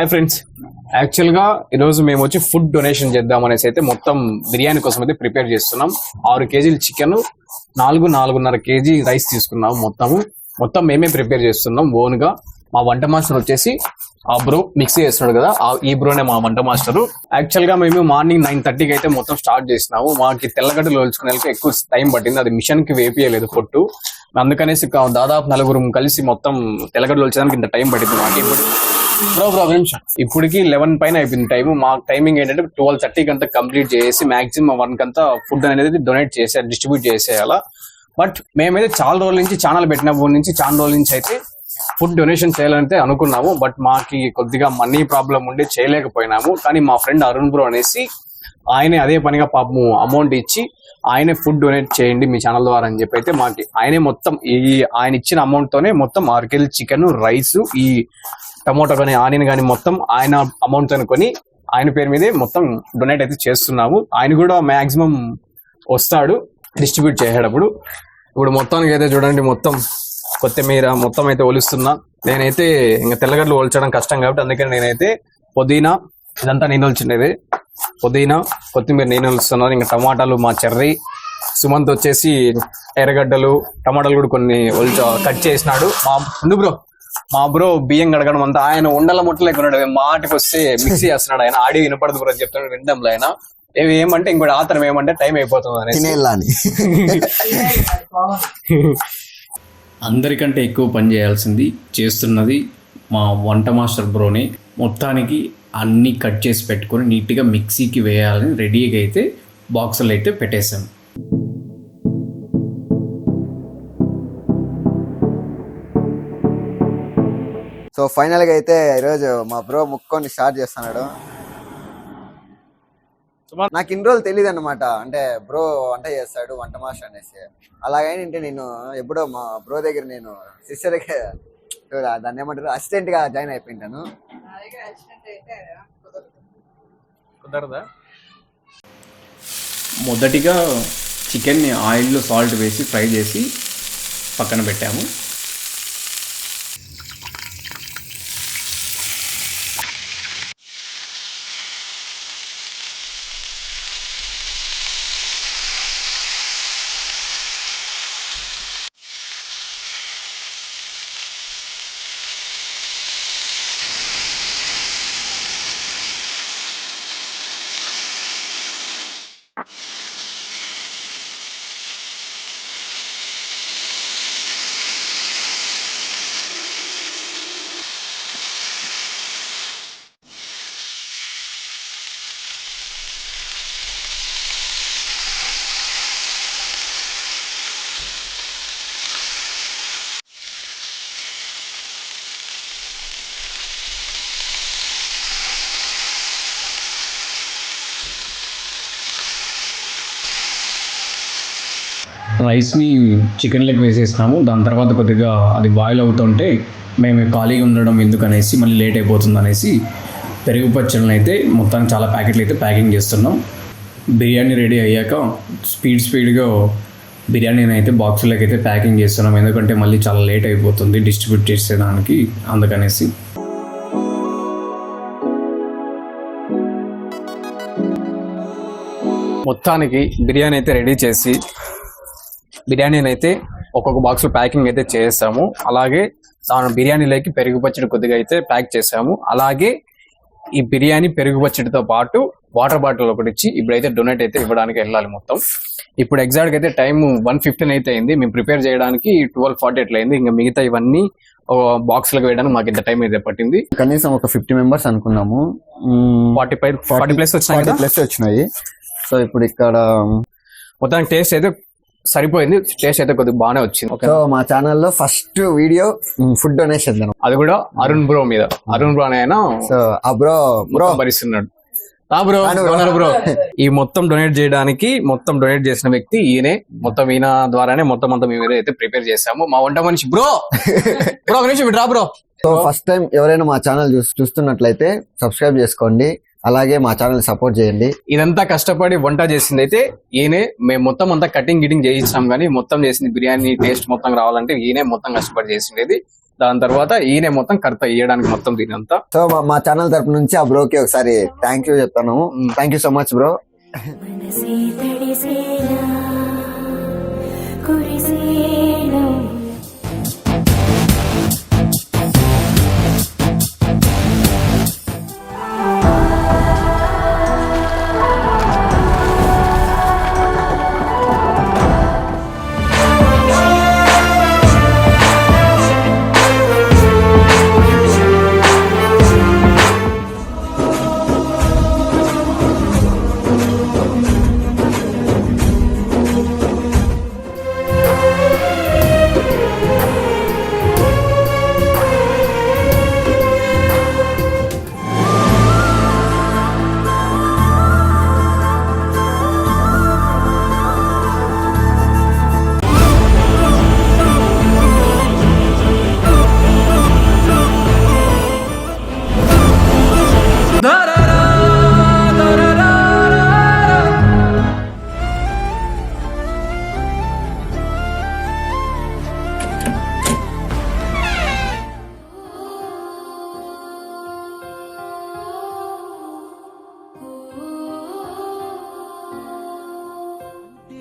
Hi friends, యాక్చువల్గా ఈరోజు మేము వచ్చి ఫుడ్ డొనేషన్ చేద్దాం అనేసి అయితే మొత్తం బిర్యానీ కోసం అయితే ప్రిపేర్ చేస్తున్నాం. 6 కేజీలు చికెన్, 4.5 కేజీ రైస్ తీసుకున్నాం. మొత్తం మేమే ప్రిపేర్ చేస్తున్నాం ఓన్ గా. మా వంట మాస్టర్ వచ్చేసి ఆ బ్రో మిక్సీ చేస్తున్నాడు కదా, ఈ బ్రోనే మా వంట మాస్టర్. యాక్చువల్ గా మేము మార్నింగ్ 9:30కి అయితే మొత్తం స్టార్ట్ చేసినాము. మాకు తెల్లగడ్డలు ఒలుచుకునే ఎక్కువ టైం పట్టింది, అది మిషన్ కి వేపియలేదు పొట్టు. అందుకనేసి దాదాపు 4 కలిసి మొత్తం తెల్లగడ్డలు ఒలిచడానికి ఇంత టైం పట్టింది మాకు. ఇప్పుడు నిమిషం ఇప్పటికి 11 పైన అయిపోయింది టైం. మా టైమింగ్ ఏంటంటే 12:30కి అంతా కంప్లీట్ చేసి మాక్సిమం 1 కంతా ఫుడ్ అనేది డొనేట్ చేసేయాలి, డిస్ట్రిబ్యూట్ చేసేయాలా. బట్ మేమైతే చాలా రోజుల నుంచి ఛానల్ పెట్టినప్పటి నుంచి చాలా రోజుల నుంచి అయితే ఫుడ్ డొనేషన్ చేయాలంటే అనుకున్నాము. బట్ మాకి కొద్దిగా మనీ ప్రాబ్లం ఉండి చేయలేకపోయినాము. కానీ మా ఫ్రెండ్ అరుణ్ బ్రో అనేసి ఆయనే అదే పనిగా పాపము అమౌంట్ ఇచ్చి ఆయనే ఫుడ్ డొనేట్ చేయండి మీ ఛానల్ ద్వారా అని చెప్పి అయితే మాకి ఆయనే మొత్తం ఆయన ఇచ్చిన అమౌంట్ తోనే మొత్తం 6 కేజీ చికెన్, రైస్, ఈ టమోటో కానీ ఆనియన్ కానీ మొత్తం ఆయన అమౌంట్ అనుకొని ఆయన పేరు మీదే మొత్తం డొనేట్ అయితే చేస్తున్నాము. ఆయన కూడా మాక్సిమం వస్తాడు డిస్ట్రిబ్యూట్ చేసేటప్పుడు. ఇప్పుడు మొత్తానికి అయితే చూడండి, మొత్తం కొత్తిమీర మొత్తం అయితే ఒలుస్తున్నా. నేనైతే ఇంకా తెల్లగడ్డలు ఒలచడం కష్టం కాబట్టి అందుకని నేనైతే పుదీనా ఇదంతా నేను ఒలిచిండేది. పుదీనా, కొత్తిమీర నేను ఒలుస్తున్నాను. ఇంకా టమాటాలు మా చెర్రీ, సుమంత్ వచ్చేసి ఎర్రగడ్డలు, టమాటాలు కూడా కొన్ని కట్ చేసినాడు. మా బ్రో బియ్యం గడగడం అంతా ఆయన ఉండల ముట్టలేకున్నాడు. మాటకి వస్తే మిక్సీ చేస్తున్నాడు. ఆయన ఆడియో వినపడదు బ్రో చెప్తాడు వినడంలో. ఆయన ఏమంటే ఇంకోటి ఆతరం ఏమంటే టైం అయిపోతుంది అని. అందరికంటే ఎక్కువ పని చేయాల్సింది చేస్తున్నది మా వంట మాస్టర్ బ్రోనే. మొత్తానికి అన్నీ కట్ చేసి పెట్టుకొని నీట్గా మిక్సీకి వేయాలని రెడీగా అయితే బాక్సులు అయితే పెట్టేశాం. సో ఫైనల్గా అయితే ఈరోజు మా బ్రో ముక్కొని స్టార్ట్ చేస్తున్నాడు. నాకు ఇన్ని రోజులు తెలియదు అనమాట, అంటే బ్రో వంట చేస్తాడు వంట మాస్టర్ అనేసి. అలాగైనా నేను ఎప్పుడో మా బ్రో దగ్గర నేను సిస్టర్గా దాన్ని ఏమంటారు అసిస్టెంట్ గా జాయిన్ అయిపోయింటాను. మొదటిగా చికెన్ని ఆయిల్లో సాల్ట్ వేసి ఫ్రై చేసి పక్కన పెట్టాము. రైస్ని చికెన్ లెగ్ వేసేసినాము. దాని తర్వాత కొద్దిగా అది బాయిల్ అవుతుంటే మేము ఖాళీగా ఉండడం ఎందుకనేసి మళ్ళీ లేట్ అయిపోతుంది అనేసి పెరుగు పచ్చళ్ళని అయితే మొత్తానికి చాలా ప్యాకెట్లు అయితే ప్యాకింగ్ చేస్తున్నాం. బిర్యానీ రెడీ అయ్యాక స్పీడ్గా బిర్యానీని అయితే బాక్సులకి అయితే ప్యాకింగ్ చేస్తున్నాం. ఎందుకంటే మళ్ళీ చాలా లేట్ అయిపోతుంది డిస్ట్రిబ్యూట్ చేసేదానికి, అందుకనేసి. మొత్తానికి బిర్యానీ అయితే రెడీ చేసి బిర్యానీని అయితే ఒక్కొక్క బాక్స్ లో ప్యాకింగ్ అయితే చేసాము. అలాగే దాని బిర్యానీలోకి పెరుగు పచ్చడి కొద్దిగా అయితే ప్యాక్ చేసాము. అలాగే ఈ బిర్యానీ పెరుగు పచ్చడితో పాటు వాటర్ బాటిల్ ఒకటి ఇచ్చి ఇప్పుడైతే డొనేట్ అయితే ఇవ్వడానికి వెళ్ళాలి. మొత్తం ఇప్పుడు ఎగ్జాక్ట్ అయితే టైం 1:15 అయితే అయింది. మేము ప్రిపేర్ చేయడానికి 12:48 అయింది. ఇంకా మిగతా ఇవన్నీ బాక్స్ లకు వేయడానికి మాకు ఇంత టైం అయితే పట్టింది. కనీసం ఒక 50 మెంబర్స్ అనుకున్నాము. 40 ప్లస్ వచ్చినాయి. సో ఇప్పుడు ఇక్కడ మొత్తానికి టేస్ట్ అయితే సరిపోయింది. టేస్ట్ అయితే కొద్దిగా బాగానే వచ్చింది. సో మా ఛానల్లో ఫస్ట్ వీడియో ఫుడ్ డొనేషన్, అది కూడా అరుణ్ బ్రో మీద. అరుణ్ బ్రో అయినా సో ఆ బ్రో భరిస్తున్నాడు. బ్రో ఈ మొత్తం డొనేట్ చేయడానికి మొత్తం డొనేట్ చేసిన వ్యక్తి ఈయనే. మొత్తం ఈయన ద్వారానే మొత్తం మేము ఏదైతే ప్రిపేర్ చేసాము. మా వంట మనిషి bro bro. So first time ఎవరైనా మా ఛానల్ చూస్తున్నట్లయితే సబ్స్క్రైబ్ చేసుకోండి. అలాగే మా ఛానల్ సపోర్ట్ చేయండి. ఇదంతా కష్టపడి వంట చేసింది అయితే ఈయనే. మేము మొత్తం అంతా కటింగ్ గిటింగ్ చేయించాం, కానీ మొత్తం చేసింది బిర్యానీ టేస్ట్ మొత్తం రావాలంటే ఈయనే మొత్తం కష్టపడి చేసిండేది. దాని తర్వాత ఈయన మొత్తం కర్త ఇయ్యడానికి మొత్తం దీని అంతా. సో మా ఛానల్ తరపు నుంచి ఆ బ్రోకి ఒకసారి థ్యాంక్ యూ చెప్తాను. Thank you so much bro. మనసే తడిసేలా కురిసేలా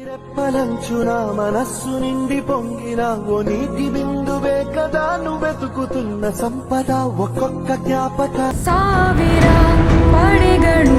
రెప్పలంచున మనస్సు నిండి పొంగిన ఓ నీటి బిందువే కదా నువ్వెతుకుతున్న సంపద ఒక్కొక్క జ్ఞాపక ಸಾವಿರ ಪಡೆಗಳು